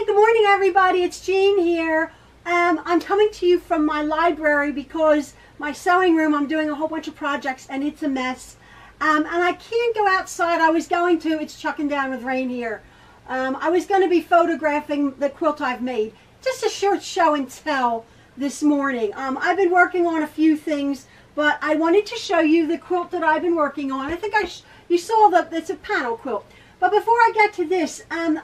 Hi, good morning everybody. It's Jean here. I'm coming to you from my library because my sewing room, I'm doing a whole bunch of projects and it's a mess. And I can't go outside. I was going to, it's chucking down with rain here. I was going to be photographing the quilt I've made. Just a short show and tell this morning. I've been working on a few things, but I wanted to show you the quilt that I've been working on. I think you saw that it's a panel quilt. But before I get to this,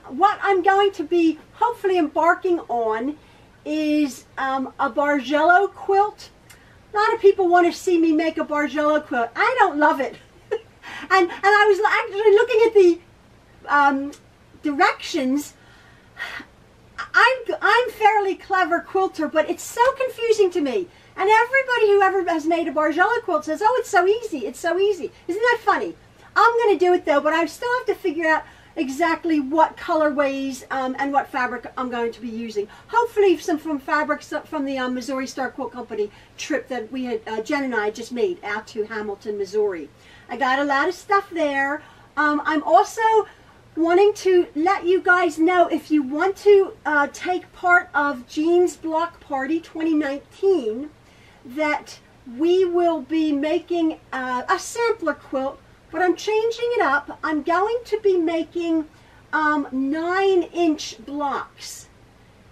what I'm going to be hopefully embarking on is a Bargello quilt. A lot of people want to see me make a Bargello quilt. I don't love it. and I was actually looking at the directions. I'm fairly clever quilter, but it's so confusing to me. And everybody who ever has made a Bargello quilt says, oh, it's so easy, it's so easy. Isn't that funny? I'm going to do it though, but I still have to figure out exactly what colorways and what fabric I'm going to be using. Hopefully some from fabrics from the Missouri Star Quilt Company trip that we had, Jen and I just made out to Hamilton, Missouri. I got a lot of stuff there. I'm also wanting to let you guys know, if you want to take part of Jean's Block Party 2019, that we will be making a sampler quilt, but I'm changing it up. I'm going to be making 9-inch blocks.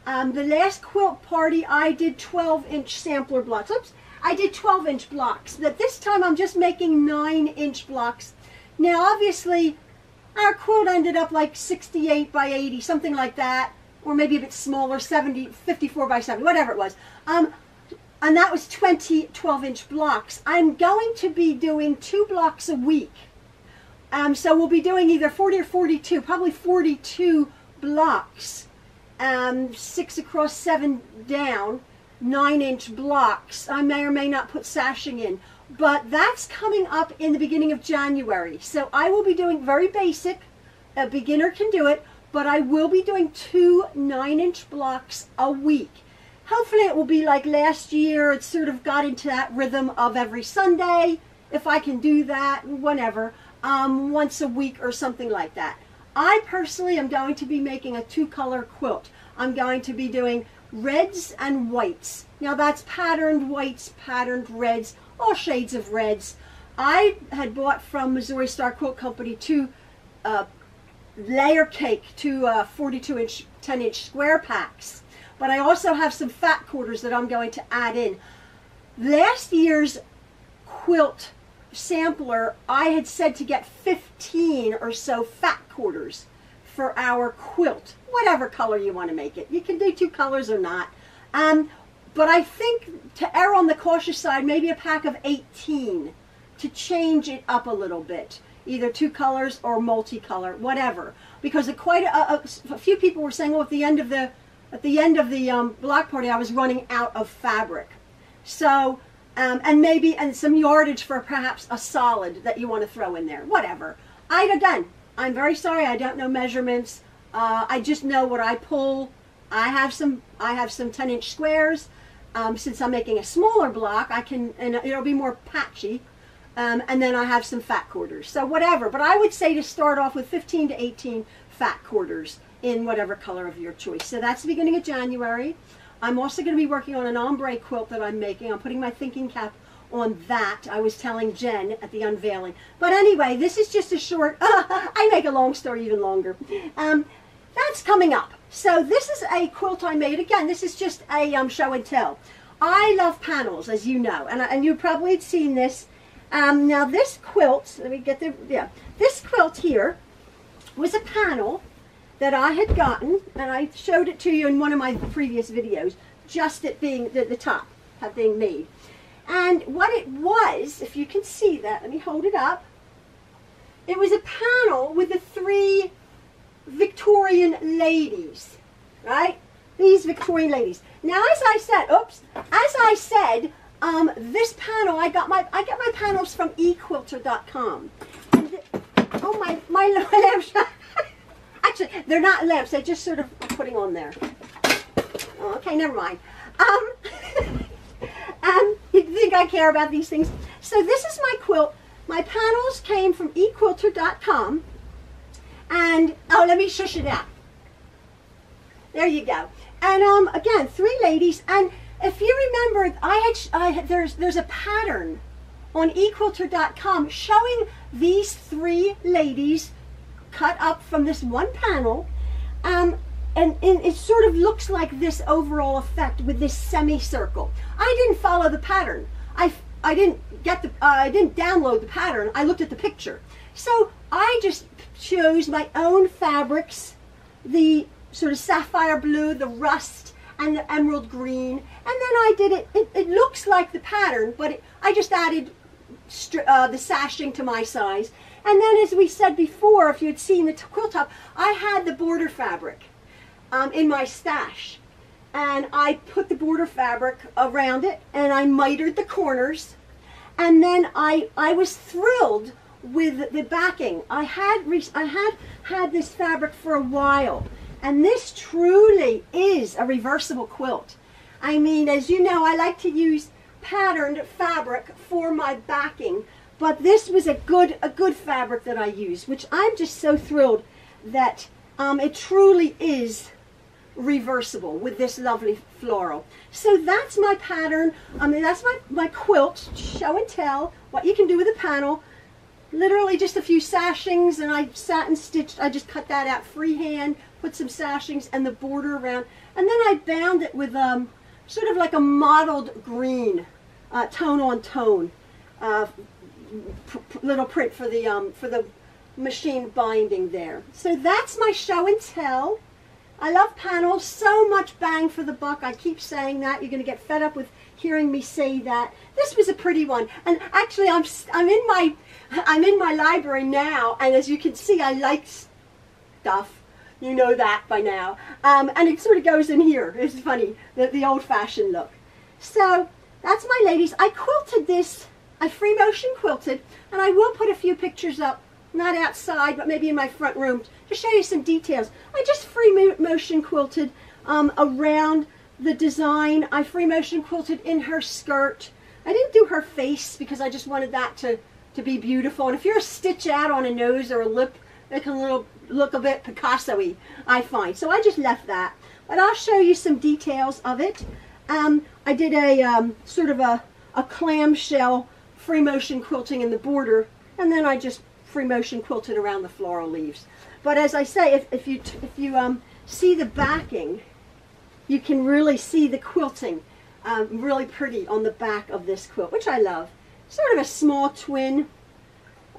The last quilt party I did 12-inch sampler blocks. Oops, I did 12-inch blocks. But this time I'm just making 9-inch blocks. Now obviously our quilt ended up like 68 by 80, something like that, or maybe a bit smaller, 54 by 70, whatever it was. And that was 20 12-inch blocks. I'm going to be doing 2 blocks a week. So we'll be doing either 40 or 42, probably 42 blocks. 6 across, 7 down, 9-inch blocks. I may or may not put sashing in. But that's coming up in the beginning of January. So I will be doing very basic. A beginner can do it. But I will be doing 2 9-inch blocks a week. Hopefully it will be like last year. It sort of got into that rhythm of every Sunday, if I can do that, whenever, once a week or something like that. I personally am going to be making a 2-color quilt. I'm going to be doing reds and whites. Now that's patterned whites, patterned reds, all shades of reds. I had bought from Missouri Star Quilt Company 2 layer cake, 2 42-inch, 10-inch square packs. But I also have some fat quarters that I'm going to add in. Last year's quilt sampler, I had said to get 15 or so fat quarters for our quilt. Whatever color you want to make it. You can do 2 colors or not. But I think to err on the cautious side, maybe a pack of 18 to change it up a little bit. Either 2 colors or multicolor, whatever. Because quite a few people were saying, well, at the end of the block party, I was running out of fabric. So, and some yardage for perhaps a solid that you want to throw in there. Whatever. Again, I'm very sorry. I don't know measurements. I just know what I pull. I have some 10-inch squares. Since I'm making a smaller block, and it'll be more patchy. And then I have some fat quarters. So whatever. But I would say to start off with 15 to 18 fat quarters in whatever color of your choice. So that's the beginning of January. I'm also going to be working on an ombre quilt that I'm making. I'm putting my thinking cap on that. I was telling Jen at the unveiling. But anyway, this is just a short, I make a long story even longer. That's coming up. So this is a quilt I made. Again, this is just a show and tell. I love panels, as you know, and you probably had seen this. Now this quilt, let me get the, yeah, this quilt here was a panel that I had gotten, and I showed it to you in one of my previous videos, just it being the top had being made. And what it was, if you can see that, let me hold it up. It was a panel with the 3 Victorian ladies, right? These Victorian ladies. Now, as I said, this panel, I get my panels from equilter.com. Oh, my lamps. Actually, they're not lamps. They're just sort of putting on there. Oh, okay, never mind. You think I care about these things? So this is my quilt. My panels came from equilter.com. And, oh, let me shush it out. There you go. And again, 3 ladies. And if you remember, there's a pattern on equilter.com showing these 3 ladies cut up from this one panel. And it sort of looks like this overall effect with this semicircle. I didn't follow the pattern. I didn't download the pattern. I looked at the picture. So I just chose my own fabrics, the sort of sapphire blue, the rust, and the emerald green. And then I did it. It looks like the pattern, but I just added the sashing to my size. And then, as we said before, if you had seen the quilt top, I had the border fabric in my stash. And I put the border fabric around it, and I mitered the corners. And then I was thrilled with the backing. I had this fabric for a while, and this truly is a reversible quilt. I mean, as you know, I like to use patterned fabric for my backing, but this was a good fabric that I used, which I'm just so thrilled that it truly is reversible with this lovely floral. So that's my pattern. That's my quilt, show and tell, what you can do with a panel. Literally just a few sashings, and I satin stitched. I just cut that out freehand, put some sashings and the border around, and then I bound it with sort of like a mottled green, tone on tone, little print for the machine binding there. So that's my show and tell. I love panels, so much bang for the buck. I keep saying that. You're going to get fed up with hearing me say that. This was a pretty one, and actually I'm in my library now, and as you can see, I like stuff. You know that by now, and it sort of goes in here. It's funny, the old-fashioned look. So that's my ladies. I quilted this. I free motion quilted, and I will put a few pictures up. Not outside, but maybe in my front room, to show you some details. I just free motion quilted around the design. I free motion quilted in her skirt. I didn't do her face because I just wanted that to be beautiful. And if you're a stitch out on a nose or a lip, it can look a bit Picasso-y, I find. So I just left that. But I'll show you some details of it. I did a sort of a clamshell free motion quilting in the border, and then I just free motion quilted around the floral leaves. But as I say, if you see the backing, you can really see the quilting really pretty on the back of this quilt, which I love. Sort of a small twin,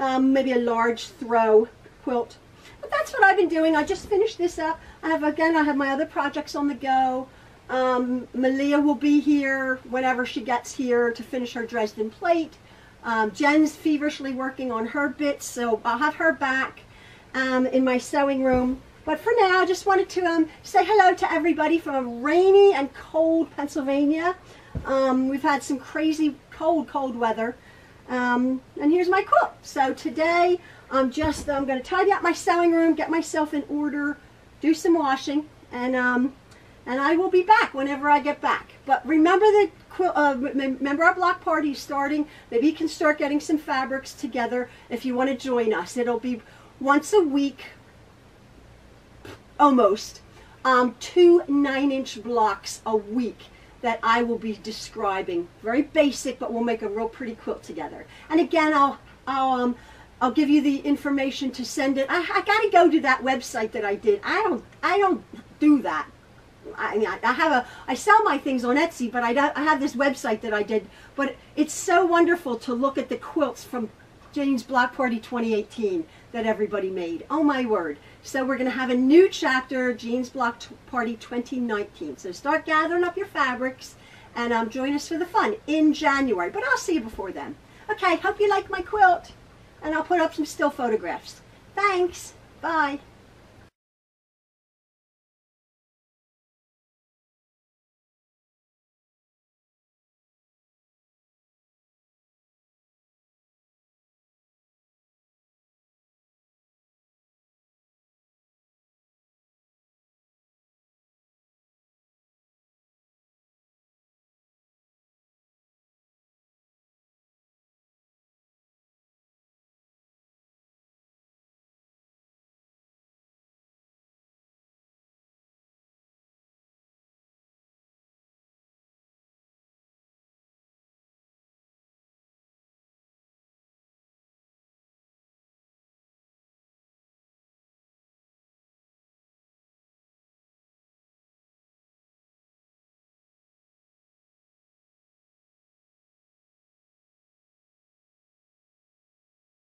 maybe a large throw quilt. But that's what I've been doing. I just finished this up. I have my other projects on the go. Malia will be here whenever she gets here to finish her Dresden plate. Jen's feverishly working on her bits, so I'll have her back in my sewing room. But for now, I just wanted to say hello to everybody from rainy and cold Pennsylvania. We've had some crazy cold weather. And here's my quilt. So today, I'm going to tidy up my sewing room, get myself in order, do some washing, and I will be back whenever I get back. But remember remember our block party is starting. Maybe you can start getting some fabrics together if you want to join us. It'll be once a week, almost, 2 9-inch blocks a week that I will be describing. Very basic, but we'll make a real pretty quilt together. And again, I'll give you the information to send it. I got to go to that website that I did. I don't do that. I sell my things on Etsy, but I have this website that I did. But it's so wonderful to look at the quilts from Jane's Block Party 2018 that everybody made. Oh my word. So we're going to have a new chapter, Jane's Block Party 2019. So start gathering up your fabrics and join us for the fun in January. But I'll see you before then. Okay, hope you like my quilt. And I'll put up some still photographs. Thanks. Bye.